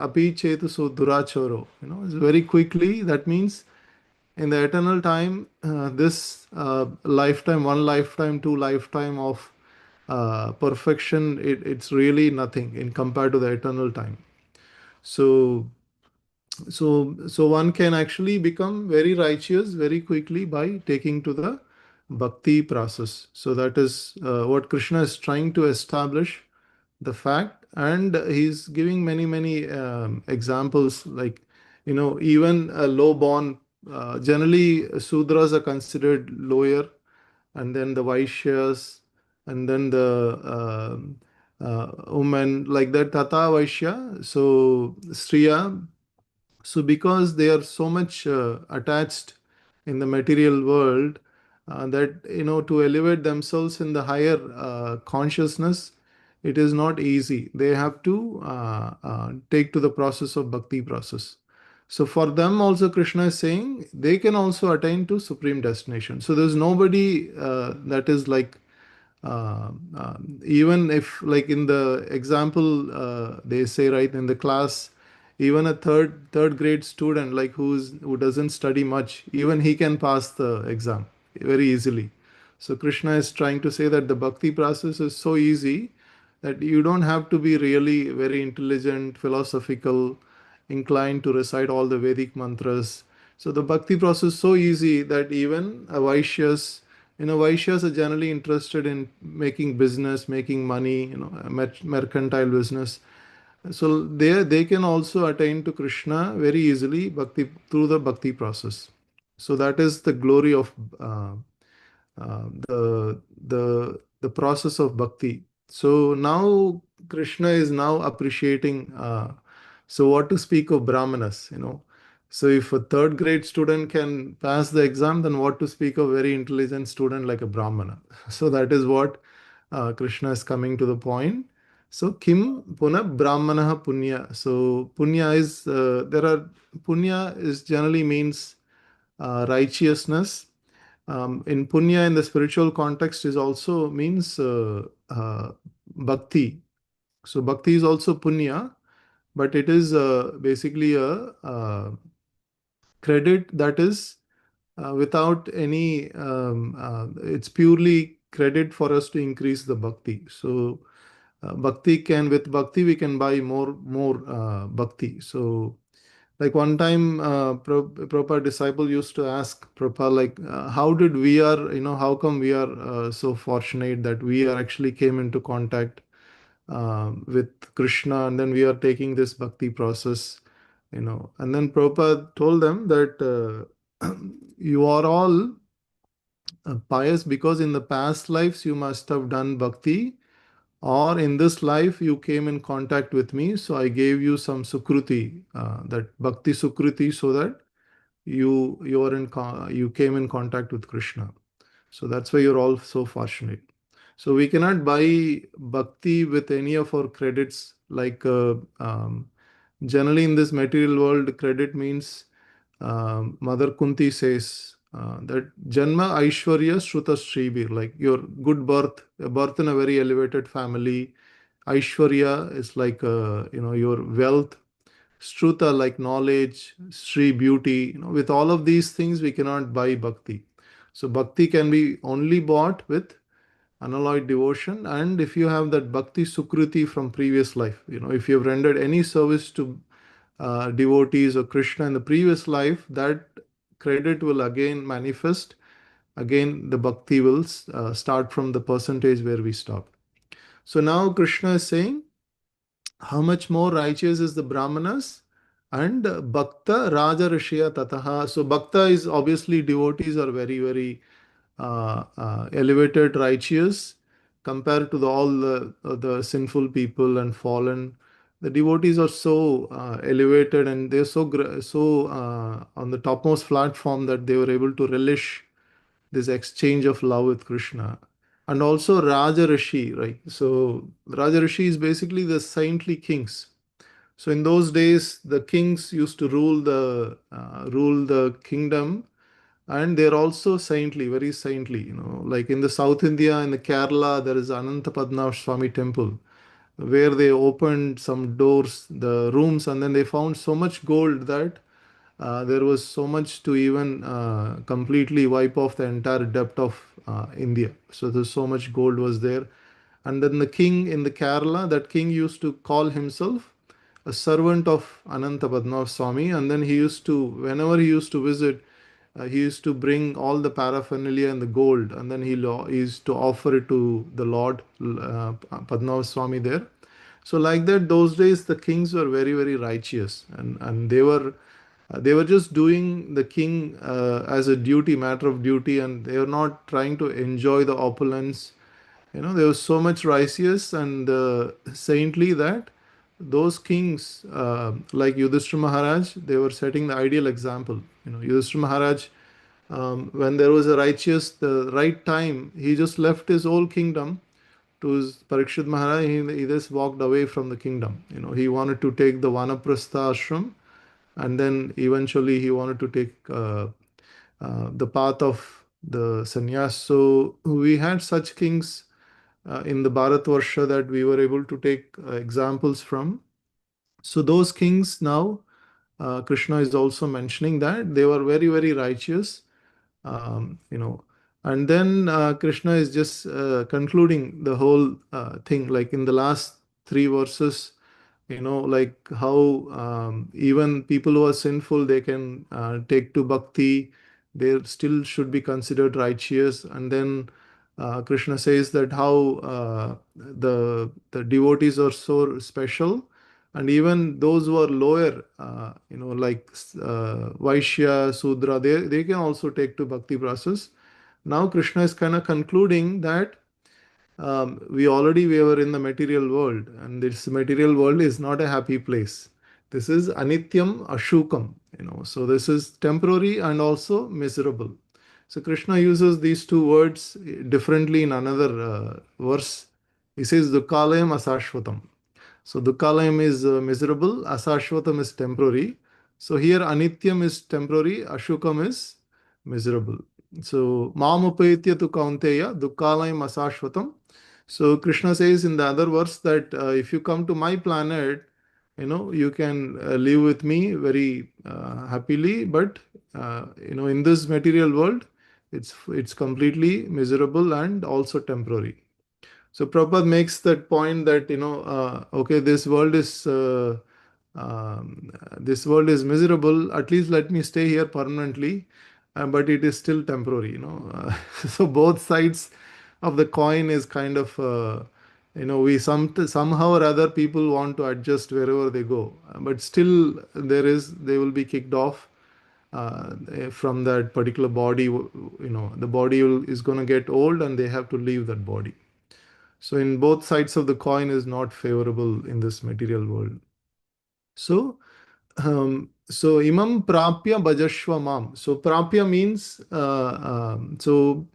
api chetuso durachoro. It's very quickly. That means in the eternal time, this lifetime, one lifetime, two lifetime of perfection, it's really nothing in compared to the eternal time. So so one can actually become very righteous very quickly by taking to the bhakti process. So that is what Krishna is trying to establish the fact, and he's giving many examples, like even a low born, generally Sudras are considered lower, and then the Vaishyas, and then the women, like that, Tata Vaishya, so Striya. So, because they are so much attached in the material world, that to elevate themselves in the higher consciousness, it is not easy. They have to take to the process of bhakti process. So, for them also, Krishna is saying they can also attain to supreme destination. So, there's nobody that is like even if, like in the example, they say, right, in the class, even a third grade student, like who doesn't study much, even he can pass the exam very easily. So Krishna is trying to say that the bhakti process is so easy that you don't have to be really very intelligent, philosophical, inclined to recite all the Vedic mantras. So the bhakti process is so easy that even a Vaishyas, Vaishyas are generally interested in making business, making money, a mercantile business. So they can also attain to Krishna very easily bhakti through the bhakti process. So that is the glory of the process of bhakti. So now Krishna is now appreciating. So what to speak of brahmanas? So if a third grade student can pass the exam, then what to speak of very intelligent student like a brahmana? So that is what Krishna is coming to the point. So kim puna brahmana punya. So punya is there are punya is generally means righteousness. In punya in the spiritual context is also means bhakti. So bhakti is also punya, but it is basically a credit that is without any it's purely credit for us to increase the bhakti. So with bhakti we can buy more bhakti. So like one time, Prabhupada disciple used to ask Prabhupada, like, how come we are so fortunate that we are actually came into contact with Krishna, and then we are taking this bhakti process. And then Prabhupada told them that you are all pious because in the past lives you must have done bhakti, or in this life you came in contact with me, so I gave you some sukruti, that bhakti sukruti, so that you came in contact with Krishna. So that's why you're all so fortunate. So we cannot buy bhakti with any of our credits. Like generally in this material world, credit means Mother Kunti says that Janma Aishwarya Shruta Shribir, like your good birth, a birth in a very elevated family. Aishwarya is like your wealth. Shruta like knowledge, Sri beauty. With all of these things, we cannot buy bhakti. So bhakti can be only bought with unalloyed devotion, and if you have that bhakti sukruti from previous life, if you have rendered any service to devotees or Krishna in the previous life, that credit will again manifest. Again, the bhakti will start from the percentage where we stopped. So now Krishna is saying, how much more righteous is the Brahmanas and Bhakta Raja Rishya Tataha. So Bhakta is obviously devotees are very elevated, righteous compared to all the sinful people and fallen. The devotees are so elevated, and they're so on the topmost platform that they were able to relish this exchange of love with Krishna. And also Raja Rishi, right? So Raja Rishi is basically the saintly kings. So in those days, the kings used to rule the kingdom, and they're also saintly, very saintly. Like in the South India, in the Kerala, there is Anantapadna Swami temple, where they opened some doors, the rooms, and then they found so much gold that there was so much to even completely wipe off the entire debt of India. So there's so much gold was there. And then the king in the Kerala, that king used to call himself a servant of Ananta Padmanabha Swami, and then he used to, whenever he used to visit, he used to bring all the paraphernalia and the gold, and then he used to offer it to the Lord Padmanabha Swami there. So like that, those days the kings were very very righteous, and they were just doing the king as a duty, matter of duty, and they were not trying to enjoy the opulence. There was so much righteous and saintly that those kings, like Yudhishthira Maharaj, they were setting the ideal example. Yudhishthira Maharaj, when there was a righteous, the right time, he just left his whole kingdom to his Parikshit Maharaj. He just walked away from the kingdom. He wanted to take the Vanaprastha ashram, and then eventually he wanted to take the path of the sannyas. So we had such kings in the Bharatvarsha that we were able to take examples from. So those kings now, Krishna is also mentioning that they were very, very righteous, um, you know. And then Krishna is just concluding the whole thing, like in the last three verses, like how even people who are sinful, they can take to bhakti, they still should be considered righteous. And then Krishna says that how the devotees are so special, and even those who are lower, like Vaishya, Sudra, they can also take to bhakti process. Now Krishna is kind of concluding that we were in the material world, and this material world is not a happy place. This is anityam ashukam, so this is temporary and also miserable. So Krishna uses these two words differently in another verse. He says dukkalayam asashvatam. So Dukkalayam is miserable, Asashvatam is temporary. So here Anityam is temporary, Ashukam is miserable. So Mamupetya tu Kaunteya, Dukkalayam Asashvatam. So Krishna says in the other verse that if you come to my planet, you can live with me very happily, but in this material world, it's completely miserable and also temporary. So Prabhupada makes that point that okay, this world is miserable. At least let me stay here permanently, but it is still temporary. So both sides of the coin is kind of we somehow or other people want to adjust wherever they go, but still they will be kicked off from that particular body. The body is going to get old and they have to leave that body. So in both sides of the coin is not favorable in this material world. So imam prapya bhajashva mam. So prapya means so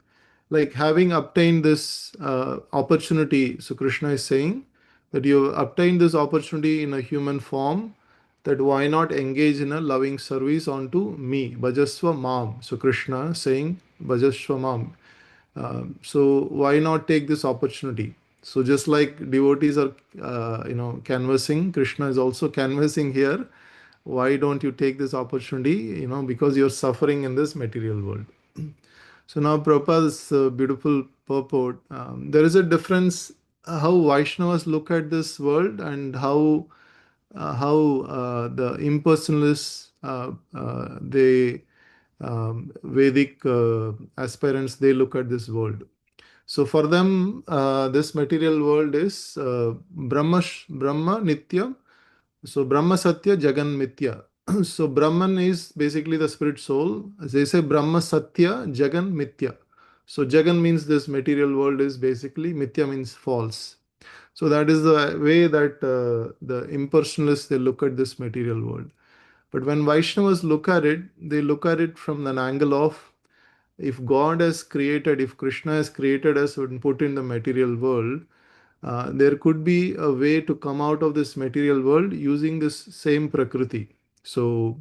like having obtained this opportunity. So Krishna is saying that you have obtained this opportunity in a human form. That why not engage in a loving service onto me, bhajasva mam. So Krishna saying bhajasva mam. So why not take this opportunity? So just like devotees are, canvassing, Krishna is also canvassing here. Why don't you take this opportunity? Because you're suffering in this material world. So now Prabhupada's beautiful purport. There is a difference how Vaishnavas look at this world and how the impersonalists, they Vedic aspirants, they look at this world. So for them, this material world is Brahma Nitya. So Brahma Satya Jagan Mithya. So Brahman is basically the spirit soul. As they say Brahma Satya Jagan Mithya. So Jagan means this material world is basically, Mithya means false. So that is the way that the impersonalists, they look at this material world. But when Vaishnavas look at it, they look at it from an angle of, if God has created, if Krishna has created us and put in the material world, there could be a way to come out of this material world using this same Prakriti. So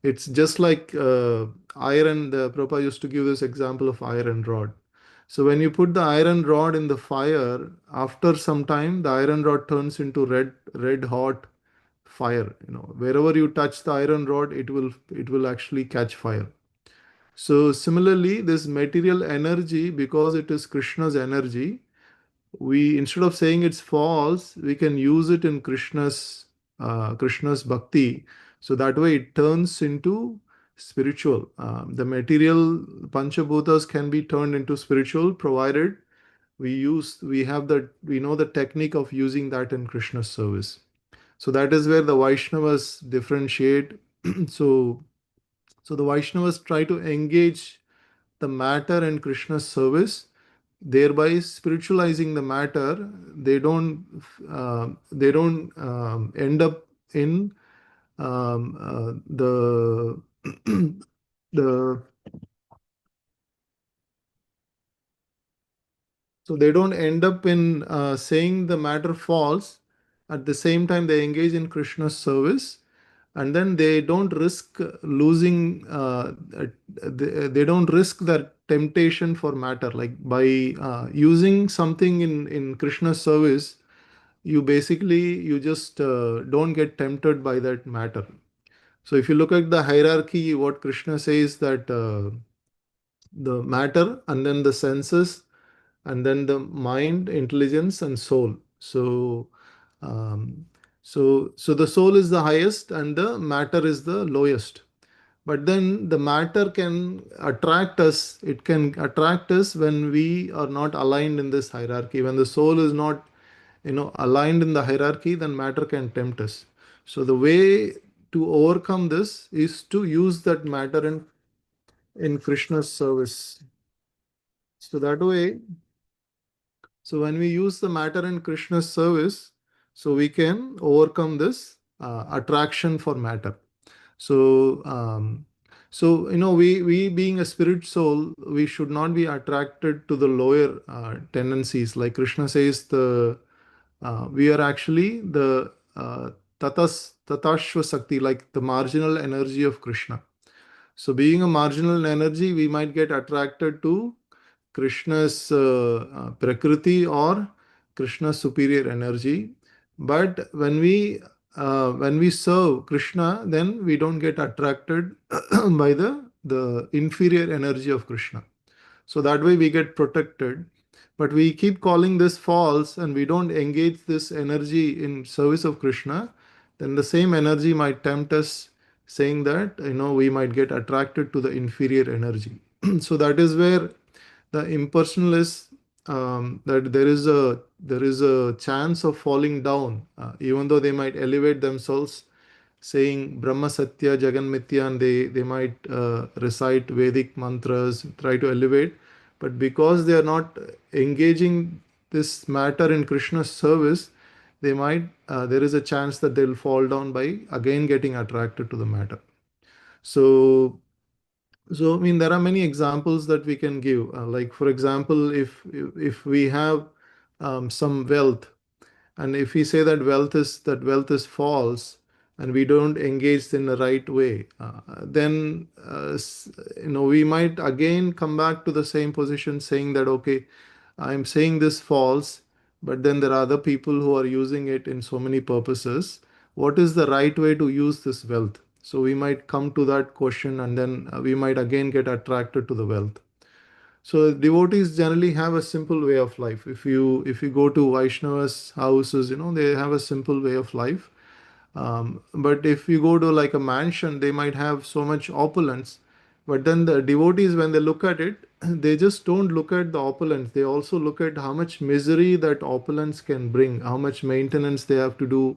it's just like iron. The Prabhupada used to give this example of iron rod. So when you put the iron rod in the fire, after some time, the iron rod turns into red hot fire. Wherever you touch the iron rod, it will actually catch fire. So similarly, this material energy, because it is Krishna's energy, we, instead of saying it's false, we can use it in Krishna's bhakti. So that way it turns into spiritual. The material panchabhutas can be turned into spiritual, provided we know the technique of using that in Krishna's service. So that is where the Vaishnavas differentiate. so so the Vaishnavas try to engage the matter in Krishna's service, thereby spiritualizing the matter. They don't end up in the the so they don't end up in saying the matter false. At the same time, they engage in Krishna's service, and then they don't risk losing. They don't risk that temptation for matter. Like by using something in Krishna's service, you just don't get tempted by that matter. So if you look at the hierarchy, what Krishna says, that the matter, and then the senses, and then the mind, intelligence, and soul. Um, so the soul is the highest, and the matter is the lowest. But then the matter can attract us. It can attract us when we are not aligned in this hierarchy. When the soul is not, aligned in the hierarchy, then matter can tempt us. So the way to overcome this is to use that matter in Krishna's service. So that way, so when we use the matter in Krishna's service, so we can overcome this attraction for matter. So, we being a spirit soul, we should not be attracted to the lower tendencies. Like Krishna says, we are actually the tatashva sakti, like the marginal energy of Krishna. So, being a marginal energy, we might get attracted to Krishna's Prakriti or Krishna's superior energy. But when we serve Krishna, then we don't get attracted by the inferior energy of Krishna. So that way we get protected. But we keep calling this false and we don't engage this energy in service of Krishna, then the same energy might tempt us, saying that we might get attracted to the inferior energy. So that is where the impersonal is, that there is a chance of falling down, even though they might elevate themselves, saying Brahma Satya Jagan Mithya, and they might recite Vedic mantras, try to elevate, but because they are not engaging this matter in Krishna's service, there is a chance that they'll fall down by again getting attracted to the matter. So, I mean, there are many examples that we can give. Like, for example, if we have some wealth, and if we say that wealth is false, and we don't engage in the right way, then we might again come back to the same position, saying that, okay, I'm saying this false, but then there are other people who are using it in so many purposes. What is the right way to use this wealth? So we might come to that question, and then we might again get attracted to the wealth. So devotees generally have a simple way of life. If you go to Vaishnavas houses, they have a simple way of life. But if you go to like a mansion, they might have so much opulence. But then the devotees, when they look at it, they just don't look at the opulence. They also look at how much misery that opulence can bring, how much maintenance they have to do.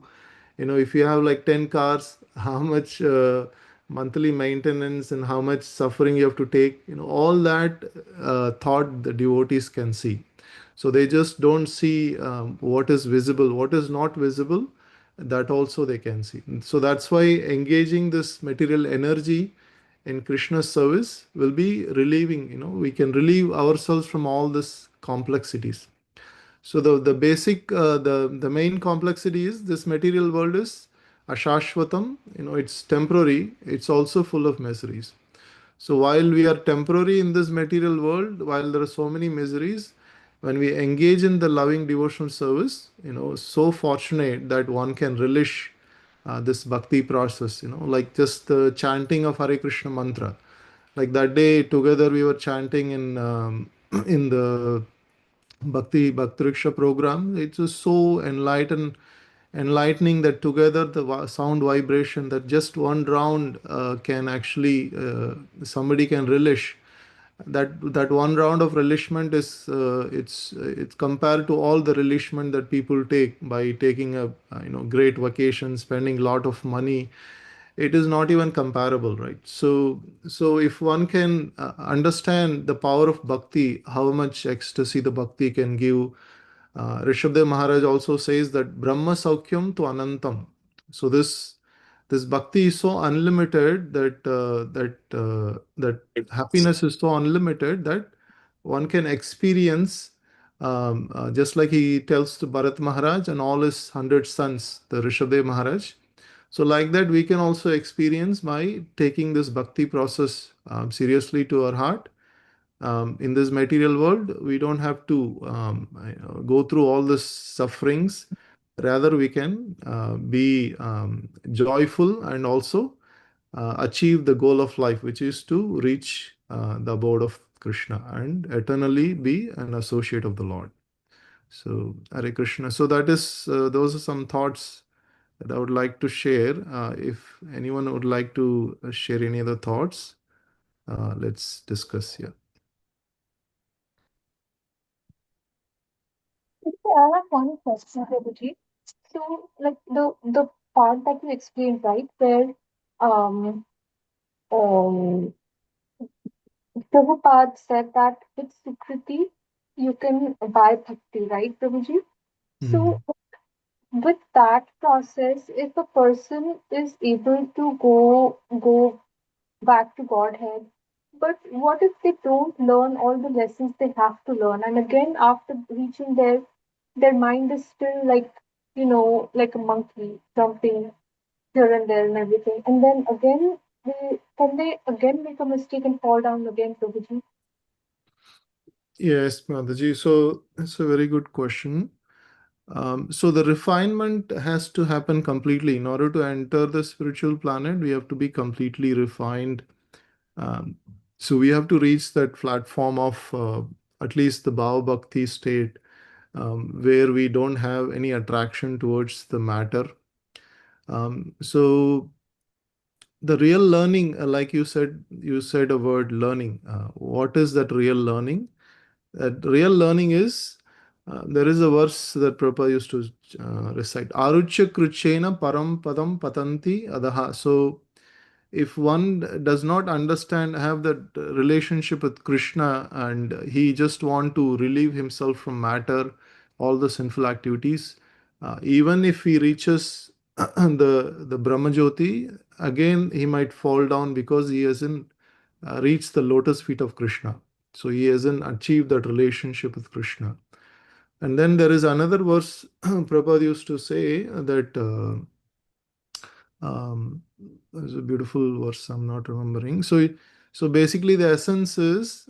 If you have like 10 cars, how much monthly maintenance and how much suffering you have to take, all that thought the devotees can see. So they just don't see what is visible, what is not visible, that also they can see. So that's why engaging this material energy in Krishna's service will be relieving. We can relieve ourselves from all this complexities. So the basic the main complexity is this material world is ashashvatam. It's temporary. It's also full of miseries. So while we are temporary in this material world, while there are so many miseries, when we engage in the loving devotional service, so fortunate that one can relish this bhakti process, like just the chanting of Hare Krishna mantra. Like that day together we were chanting in in the Bhakti Riksha program. It was so enlightening that together the sound vibration, that just one round can actually somebody can relish. That one round of relishment is it's compared to all the relishment that people take by taking a great vacation, spending a lot of money. It is not even comparable, right? So if one can understand the power of bhakti, how much ecstasy the bhakti can give. Rishabdev Maharaj also says that Brahma Saukyam to Anantam. So this bhakti is so unlimited that happiness is so unlimited that one can experience, just like he tells to Bharat Maharaj and all his 100 sons, the Rishabdev Maharaj. So like that, we can also experience by taking this bhakti process seriously to our heart. In this material world, we don't have to go through all the sufferings. Rather, we can be joyful and also achieve the goal of life, which is to reach the abode of Krishna and eternally be an associate of the Lord. So, Hare Krishna. So that is those are some thoughts that I would like to share. If anyone would like to share any other thoughts, let's discuss here. I have one question, Prabhuji. So, like the part that you explained, right, where um um Prabhupada said that with Sukriti you can buy bhakti, right, Prabhuji? So, Mhm. with that process, if a person is able to go back to Godhead, but what if they don't learn all the lessons they have to learn? And again, after reaching there, their mind is still like, like a monkey jumping here and there and everything. And then again, they again make a mistake and fall down again, Prabhuji? Yes, Mataji. So it's a very good question. So the refinement has to happen completely. In order to enter the spiritual planet, we have to be completely refined. Um, so we have to reach that platform of at least the Bhava Bhakti state, where we don't have any attraction towards the matter. So the real learning, like you said a word learning. What is that real learning? That real learning is, there is a verse that Prabhupada used to recite. Aruchya kruchena param padam patanti adaha. So if one does not understand, have that relationship with Krishna, and he just want to relieve himself from matter, all the sinful activities, even if he reaches the Brahmajyoti, again he might fall down because he hasn't reached the lotus feet of Krishna. So he hasn't achieved that relationship with Krishna. And then there is another verse Prabhupada used to say that there's a beautiful verse I'm not remembering. So basically the essence is,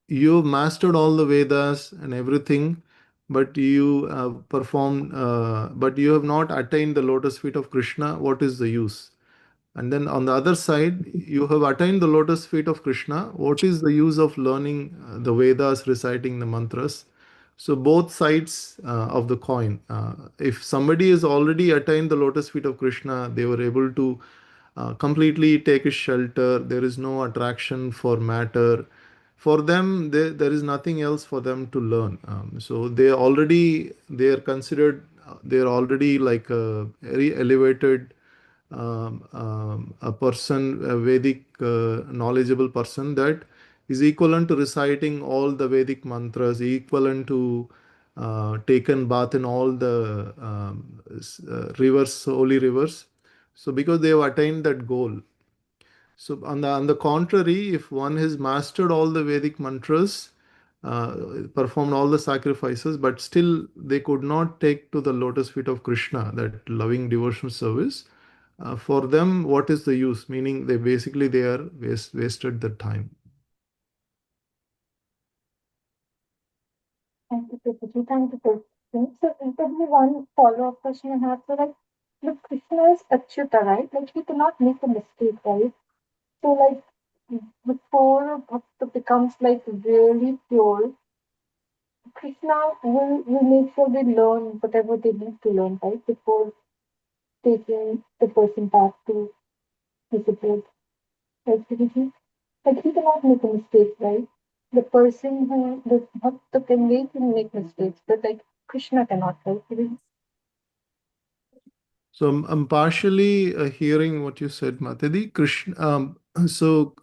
you've mastered all the Vedas and everything, but you have performed, but you have not attained the lotus feet of Krishna. What is the use? And then on the other side, you have attained the lotus feet of Krishna. What is the use of learning the Vedas, reciting the mantras? So both sides of the coin. If somebody has already attained the lotus feet of Krishna, they were able to completely take a shelter. There is no attraction for matter. For them, there is nothing else for them to learn. So they are considered, they are already like a very elevated a person, a Vedic knowledgeable person, that is equivalent to reciting all the Vedic mantras, equivalent to taken bath in all the rivers, holy rivers. So because they have attained that goal. So on the contrary, if one has mastered all the Vedic mantras, performed all the sacrifices, but still they could not take to the lotus feet of Krishna, that loving devotional service, For them, what is the use? Meaning they basically they are wasted the time. Thank you, Prabhuji. Thank you for explaining. So, probably one follow-up question I have. So, like, look, Krishna is Achyuta, right? Like, he cannot make a mistake, right? So, like, before a bhakta becomes like really pure, Krishna will make sure they learn whatever they need to learn, right? Before taking the person back to his abode. Right, Prabhuji? Like, he cannot make a mistake, right? The person who the bhakta can make mistakes, but like Krishna cannot, right? So I'm partially hearing what you said, Matadi. Krishna. So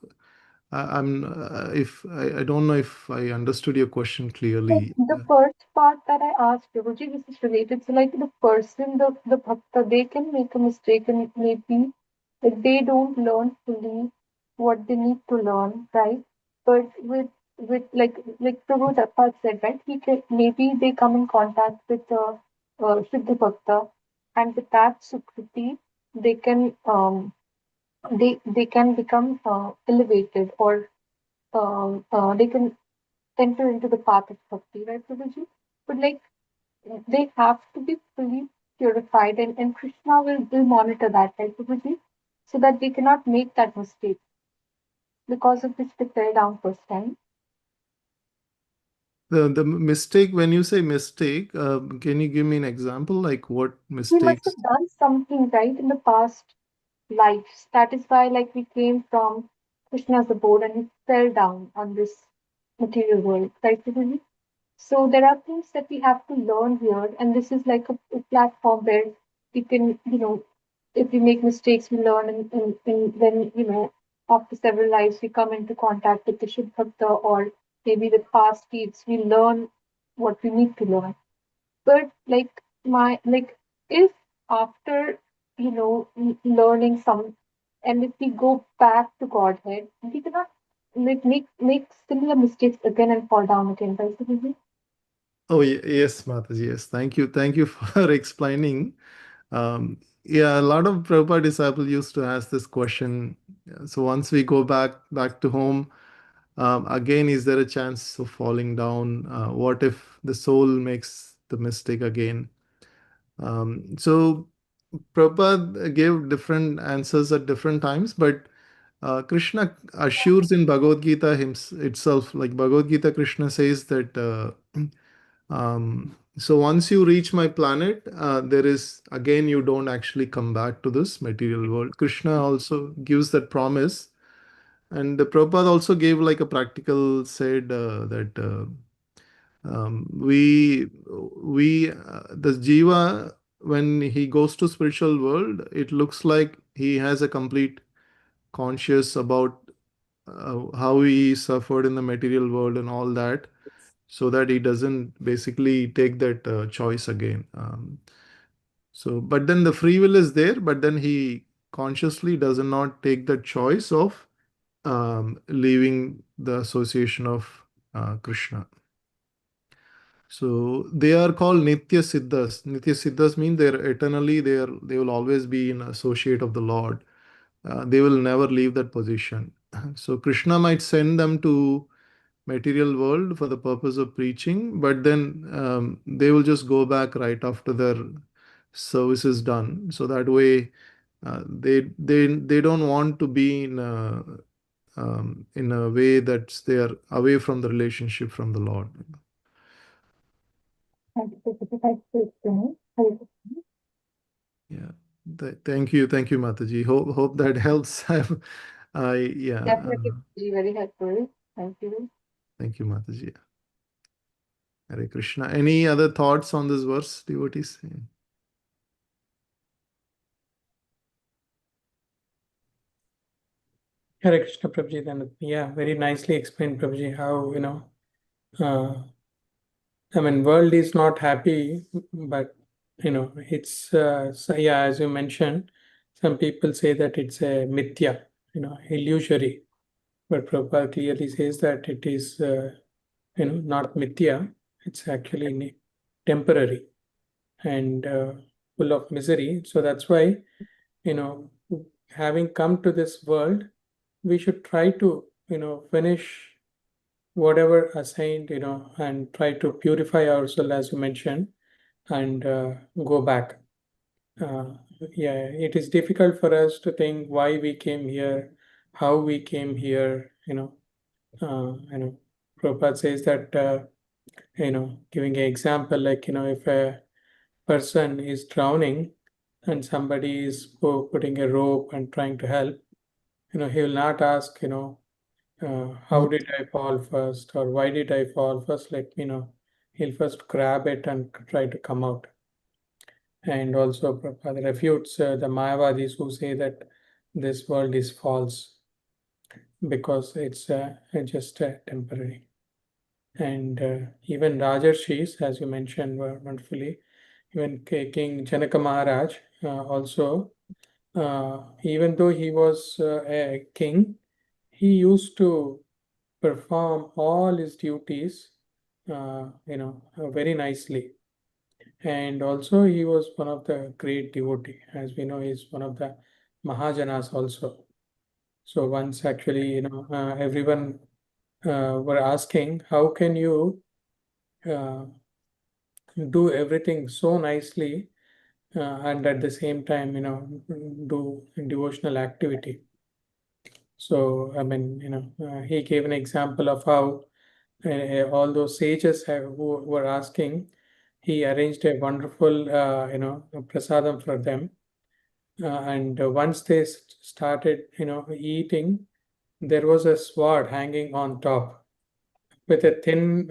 I don't know if I understood your question Like clearly. the first part that I asked you, Ruchi, this is related. So like the person, the bhakta, they can make a mistake and maybe like they don't learn fully what they need to learn, right? But with like Prabhu Datta said, right? He can maybe they come in contact with the Siddha Bhakta, and with that Sukriti, they can they can become elevated or they can enter into the path of bhakti, right, Prabhuji? But like they have to be fully purified, and Krishna will monitor that, right, Prabhuji? So that they cannot make that mistake because of which they fell down first time. The mistake, when you say mistake, can you give me an example? Like what We must mistakes? have done something right in the past lives. That is why like we came from Krishna's abode and we fell down on this material world, right, Prabhuji? So there are things that we have to learn here, and this is like a platform where we can, if we make mistakes, we learn, and then, after several lives, we come into contact with the Shuddha Bhakta or maybe with past deeds, we learn what we need to learn. But like, if after, learning some, and if we go back to Godhead, we cannot like make similar mistakes again and fall down again, right? So, Oh, yes, Mataji. Yes, thank you for explaining. Yeah, a lot of Prabhupada disciples used to ask this question. So once we go back to home, again, is there a chance of falling down? What if the soul makes the mistake again? So Prabhupada gave different answers at different times, but Krishna assures in Bhagavad Gita itself, like Bhagavad Gita, Krishna says that so once you reach my planet, there is again you don't actually come back to this material world. Krishna also gives that promise, and the Prabhupada also gave like a practical said that the jiva, when he goes to spiritual world, it looks like he has a complete conscious about how he suffered in the material world and all that, so that he doesn't basically take that choice again. So but then the free will is there, but then he consciously does not take the choice of leaving the association of Krishna. So they are called Nitya Siddhas. Nitya Siddhas mean they're eternally there. They will always be an associate of the Lord. They will never leave that position. So Krishna might send them to material world for the purpose of preaching, but then they will just go back right after their service is done. So that way, they don't want to be in a way that they are away from the relationship from the Lord. thank you for explaining. Yeah. Thank you, Mataji. Hope that helps. I yeah. Definitely very helpful. Thank you. Thank you, Mataji. Hare Krishna. Any other thoughts on this verse, devotees? Hare Krishna, Prabhuji. Then, yeah, very nicely explained, Prabhuji, how, uh, I mean, world is not happy, but, yeah, as you mentioned, some people say that it's a mithya, illusory. But Prabhupada clearly says that it is, not mithya, it's actually temporary and full of misery. So that's why, you know, having come to this world, we should try to, finish whatever assigned, and try to purify ourselves, as you mentioned, and go back. Uh, yeah, it is difficult for us to think why we came here, how we came here. Prabhupada says that, giving an example, like, if a person is drowning and somebody is putting a rope and trying to help, he will not ask, how did I fall first or why did I fall first? Like, he'll first grab it and try to come out. And also Prabhupada refutes the Mayavadis who say that this world is false because it's just temporary. And even Rajarshis, as you mentioned wonderfully, even King Janaka Maharaj also, even though he was a king, he used to perform all his duties, very nicely. And also, he was one of the great devotee. As we know, he's one of the Mahajanas also. So once actually, everyone were asking, how can you uh, do everything so nicely and at the same time, do devotional activity? So, I mean, he gave an example of how all those sages who were asking, he arranged a wonderful, prasadam for them. And once they started, eating, there was a sword hanging on top with a thin,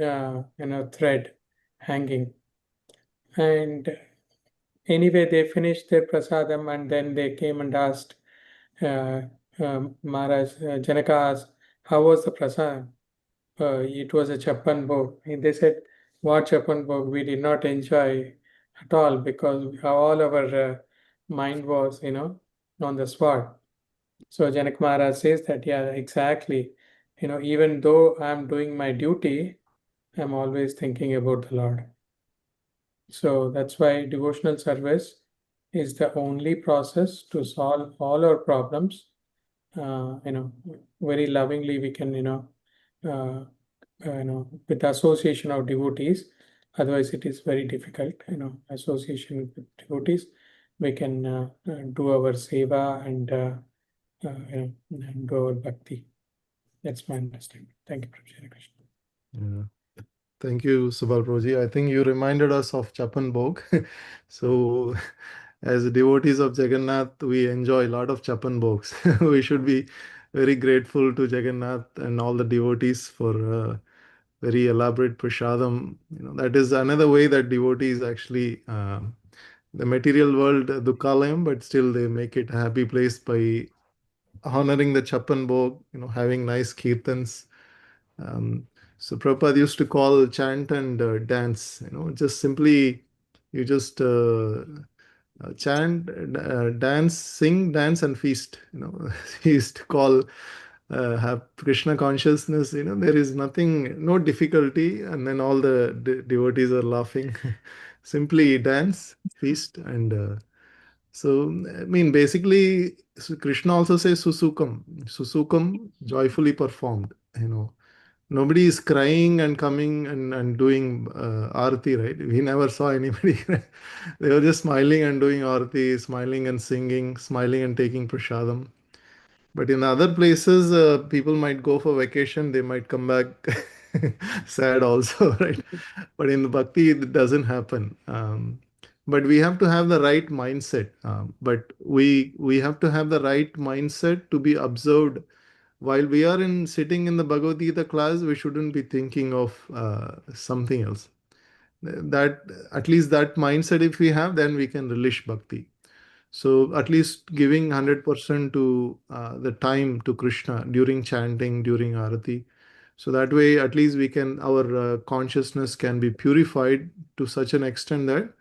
thread hanging. And anyway, they finished their prasadam and then they came and asked uh, Maharaj, Janaka asked, how was the prasadam? It was a Chappan Bhog. And they said, what Chappan Bhog? We did not enjoy at all because all our mind was, on the spot. So Janak Maharaj says that, yeah, exactly. Even though I'm doing my duty, I'm always thinking about the Lord. So that's why devotional service is the only process to solve all our problems. Very lovingly we can, uh, with association of devotees. Otherwise, it is very difficult. Association with devotees, we can do our seva and and do our bhakti. That's my understanding. Thank you, Prabhu Shri Krishna. Yeah. Thank you, Subal Proji. I think you reminded us of Chapan Bhog. So, as devotees of Jagannath, we enjoy a lot of Chapan Bhogs. We should be very grateful to Jagannath and all the devotees for very elaborate prasadam. That is another way that devotees actually, the material world, dukkalayam, but still they make it a happy place by honoring the Chapan Bhog, having nice kirtans. Um, so Prabhupada used to call chant and dance, just simply you just chant, dance, sing, dance, and feast. He used to call have Krishna consciousness. There is nothing, no difficulty, and then all the devotees are laughing. Simply dance, feast, and so I mean basically, Krishna also says susukam, susukam, joyfully performed. Nobody is crying and coming and doing arati, right? We never saw anybody. They were just smiling and doing arati, smiling and singing, smiling and taking prasadam. But in other places, people might go for vacation, they might come back sad also, right? But in the bhakti, it doesn't happen. But we have to have the right mindset. But we have to have the right mindset to be observed while we are in sitting in the Bhagavad Gita class. We shouldn't be thinking of something else. That at least that mindset, if we have, then we can relish bhakti. So at least giving 100% to the time to Krishna during chanting, during arati. So that way, at least we can, our consciousness can be purified to such an extent that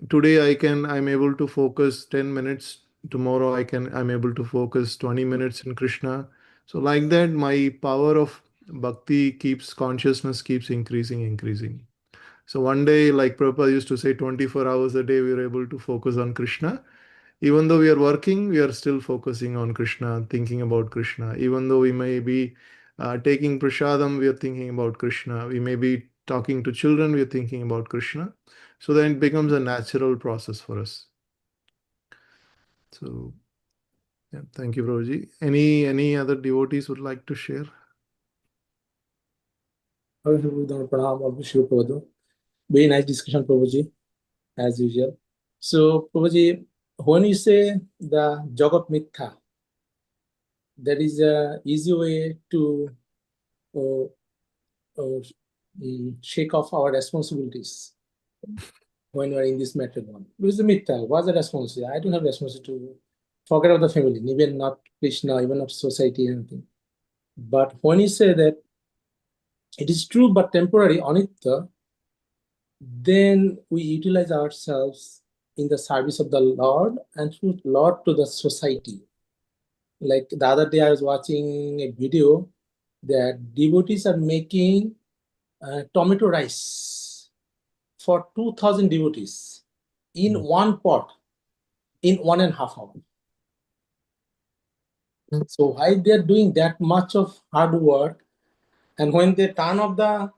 today I'm able to focus 10 minutes. Tomorrow I'm able to focus 20 minutes in Krishna. So like that, my power of bhakti keeps, consciousness keeps increasing, increasing. So one day, like Prabhupada used to say, 24 hours a day, we were able to focus on Krishna. Even though we are working, we are still focusing on Krishna, thinking about Krishna. Even though we may be taking prasadam, we are thinking about Krishna. We may be talking to children, we are thinking about Krishna. So then it becomes a natural process for us. So yeah, thank you, Prabhuji. Any other devotees would like to share? Very nice discussion, Prabhuji, as usual. So, Prabhuji, when you say the Jagat Mithya, that is a easy way to uh, shake off our responsibilities when we are in this matter. Because the Mithya, what's the responsibility? I don't have responsibility to forget about the family, even not Krishna, even not society, anything. But when you say that it is true but temporary, anitya, then we utilize ourselves in the service of the Lord and through Lord to the society. Like the other day, I was watching a video that devotees are making tomato rice for 2,000 devotees in one pot in 1.5 hours. So why they're doing that much of hard work, and when they turn off the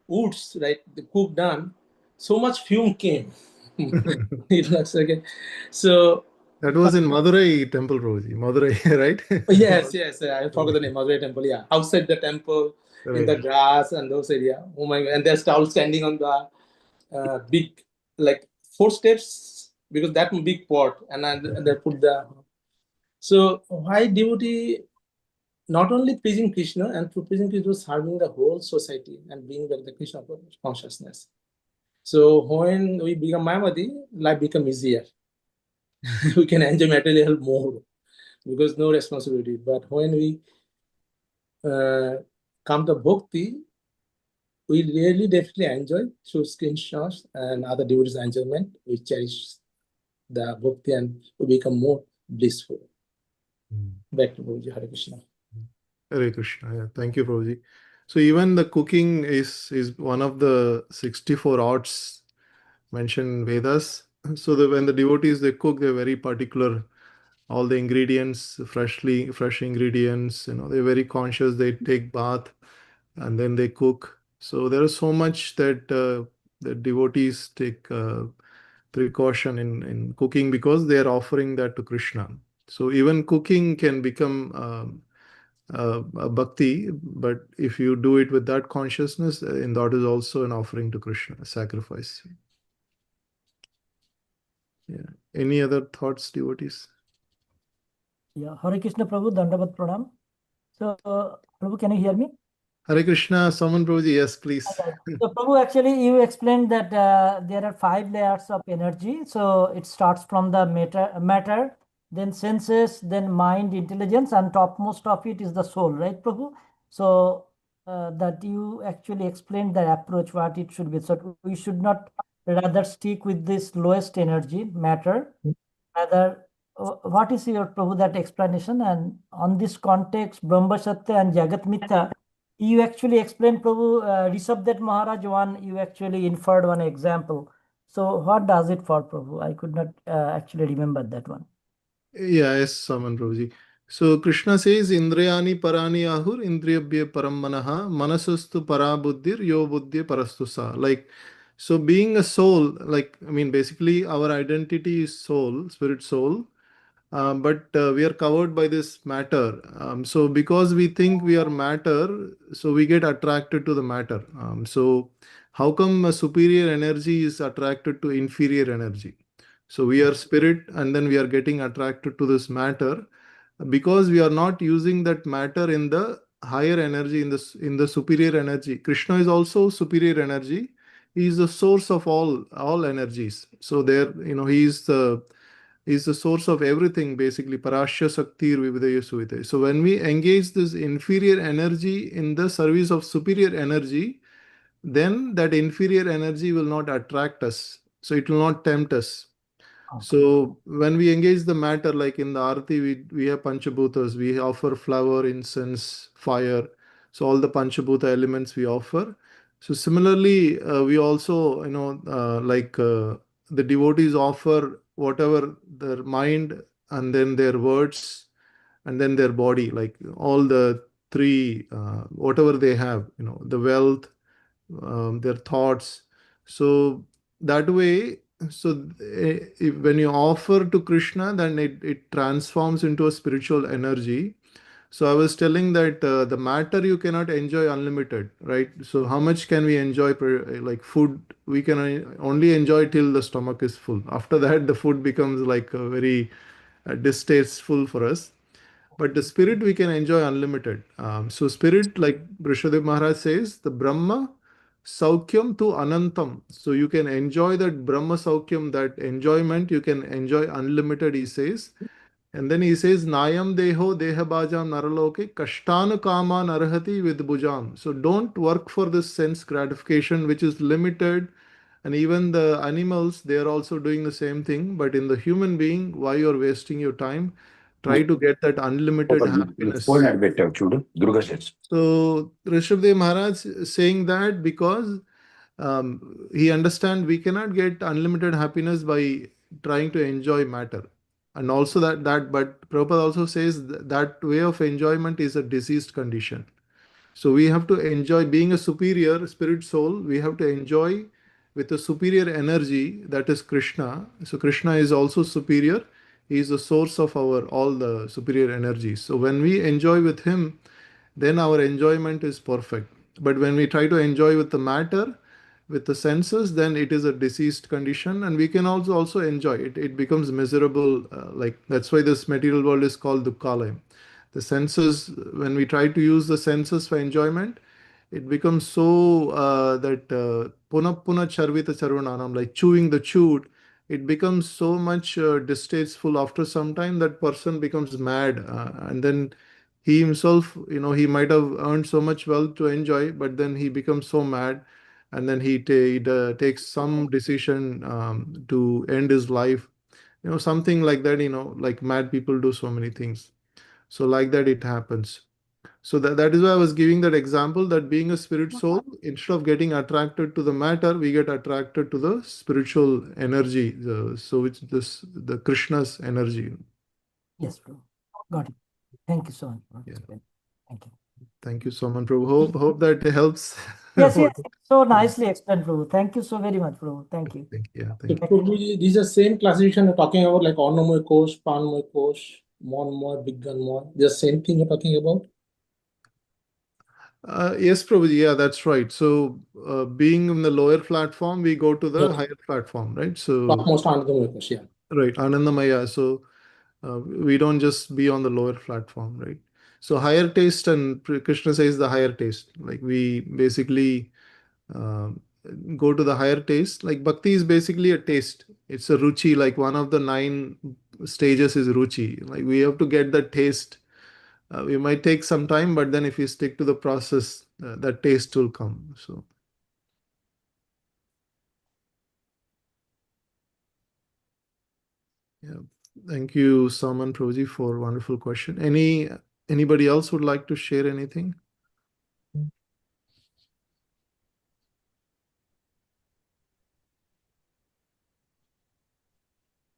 woods, right, the cook done, so much fume came. It looks like so. That was in Madurai temple, Prabhuji. Madurai, right? Yes, yes, I forgot the name. Madurai temple. Yeah, outside the temple, in the Right. grass and those area. Oh my! And they're all standing on the big, like 4 steps, because that big pot, and they put the. So why devotee not only pleasing Krishna, and through pleasing Krishna serving the whole society and bringing back the Krishna consciousness. So when we become Mayavadi, life becomes easier. We can enjoy material more because no responsibility. But when we come to bhakti, we really definitely enjoy through screenshots and other devotees' enjoyment. We cherish the bhakti and we become more blissful. Back to Guruji, Hare Krishna. Hare Krishna. Yeah, thank you, Prabhuji. So even the cooking is one of the 64 arts mentioned in Vedas. So when the devotees they cook, they're very particular. All the ingredients, fresh ingredients. They're very conscious. They take bath and then they cook. So there is so much that the devotees take precaution in cooking because they are offering that to Krishna. So even cooking can become a bhakti, but if you do it with that consciousness, and that is also an offering to Krishna, a sacrifice. Yeah. Any other thoughts, devotees? Yeah, Hare Krishna Prabhu, Dandavat Pranam. So, Prabhu, can you hear me? Hare Krishna, Saman Prabhuji, yes, please. So, Prabhu, actually, you explained that there are 5 layers of energy. So, it starts from the matter, then senses, then mind, intelligence, and topmost of it is the soul, right, Prabhu? So, that you actually explained the approach, what it should be. So, we should not rather stick with this lowest energy, matter, rather. What is your Prabhu that explanation? And on this context, Brahma Satya and Jagat Mithya, you actually explained, Prabhu, Rishabdet Maharaj one, you actually inferred one example. So what does it for, Prabhu? I could not actually remember that one. Yeah, yes, Saman Prabhuji. So Krishna says, Indriyani parani ahur, indriyabhya param manaha, manasustu parabuddhir, yo buddhya parastu sa. Like, so being a soul, like, I mean, basically our identity is soul, spirit soul. But we are covered by this matter. So because we think we are matter, so we get attracted to the matter. So how come a superior energy is attracted to inferior energy? So we are spirit, and then we are getting attracted to this matter because we are not using that matter in the higher energy, in the superior energy. Krishna is also superior energy. He is the source of all energies. So there, he is the source of everything, basically. Parashya Saktir Vividaya Suvite. So when we engage this inferior energy in the service of superior energy, then that inferior energy will not attract us. So it will not tempt us. Okay. So when we engage the matter, like in the Arati, we have Panchabhutas, we offer flower, incense, fire. So all the Panchabhuta elements we offer. So similarly, we also, the devotees offer whatever their mind, and then their words, and then their body, like all the three, whatever they have, the wealth, their thoughts. So that way, so when you offer to Krishna, then it transforms into a spiritual energy. So I was telling that the matter you cannot enjoy unlimited, right? So how much can we enjoy like food? We can only enjoy till the stomach is full. After that, the food becomes like a very distasteful for us. But the spirit we can enjoy unlimited. So spirit, like Rishadev Maharaj says, the Brahma Saukyam to Anantam. So you can enjoy that Brahma Saukyam, that enjoyment, you can enjoy unlimited, he says. And then he says, Nayam Deho Dehabajam Naraloke Kashtanu Kama Narhati with Bujam. So don't work for this sense gratification, which is limited. And even the animals, they are also doing the same thing. But in the human being, why you're wasting your time? Try to get that unlimited happiness. So Rishabdev Maharaj is saying that because he understands we cannot get unlimited happiness by trying to enjoy matter. And also but Prabhupada also says that way of enjoyment is a diseased condition. So we have to enjoy being a superior spirit soul. We have to enjoy with a superior energy, that is Krishna. So Krishna is also superior. He is the source of our all the superior energies. So when we enjoy with him, then our enjoyment is perfect. But when we try to enjoy with the matter, with the senses, then it is a diseased condition, and we can also enjoy it. It becomes miserable. Like that's why this material world is called dukkhalayam. The senses, when we try to use the senses for enjoyment, it becomes so that puna puna charvita charvananam, like chewing the chewed, it becomes so much distasteful. After some time, that person becomes mad, and then he himself, he might have earned so much wealth to enjoy, but then he becomes so mad, and then takes some decision to end his life, something like that. Like mad people do so many things. So like that it happens. So that is why I was giving that example, that being a spirit soul, instead of getting attracted to the matter, we get attracted to the spiritual energy. So it's the Krishna's energy. Yes, bro. Got it. Thank you so much. Yeah. Thank you. Thank you so much, Prabhu. Hope that helps. Yes, yes. So nicely explained, Prabhu. Thank you so very much, Prabhu. Thank you. Thank you. Yeah, So thank you. probably these are same classification you're talking about, like Annamoy Kosh, Pranmoy Kosh, Monmoy, Bigganmoy. The same thing you're talking about? Yes, Prabhuji. Yeah, that's right. So being in the lower platform, we go to the Okay. higher platform, right? So Topmost Annamoy Kosh, yeah. right, Anandamaya. So we don't just be on the lower platform, right? So higher taste, and Krishna says the higher taste. Like we basically uh, go to the higher taste. Like bhakti is basically a taste. It's a ruchi. Like one of the 9 stages is ruchi. Like we have to get that taste. We might take some time, but then if you stick to the process, that taste will come. So. Yeah. Thank you, Saman Prabhuji, for wonderful question. Anybody else would like to share anything?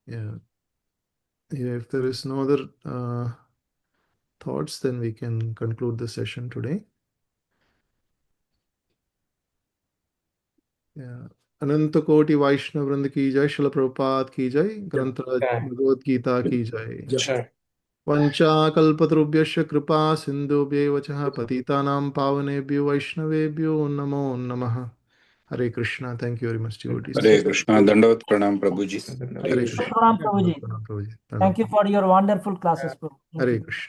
Yeah. Yeah. If there is no other thoughts, then we can conclude the session today. Yeah. अनंत कोटि वैष्णव वृंद की जय, शिल प्रभुपाद की जय, ग्रंथ भगवद गीता की जय। Sure. वंचाकल्पतरुभ्यश्च कृपा सिन्धुभ्यैव च पतितानां पावनेभ्यो वैष्णवेभ्यो नमो नमः। Hare Krishna. Thank you very much, devotees. Hare Krishna. Dandavat pranam Prabhuji. Hare Krishna. Pranam, Prabhuji. Pranam, Prabhuji. Thank you for your wonderful classes, Prabhu. Thank Hare you. Krishna.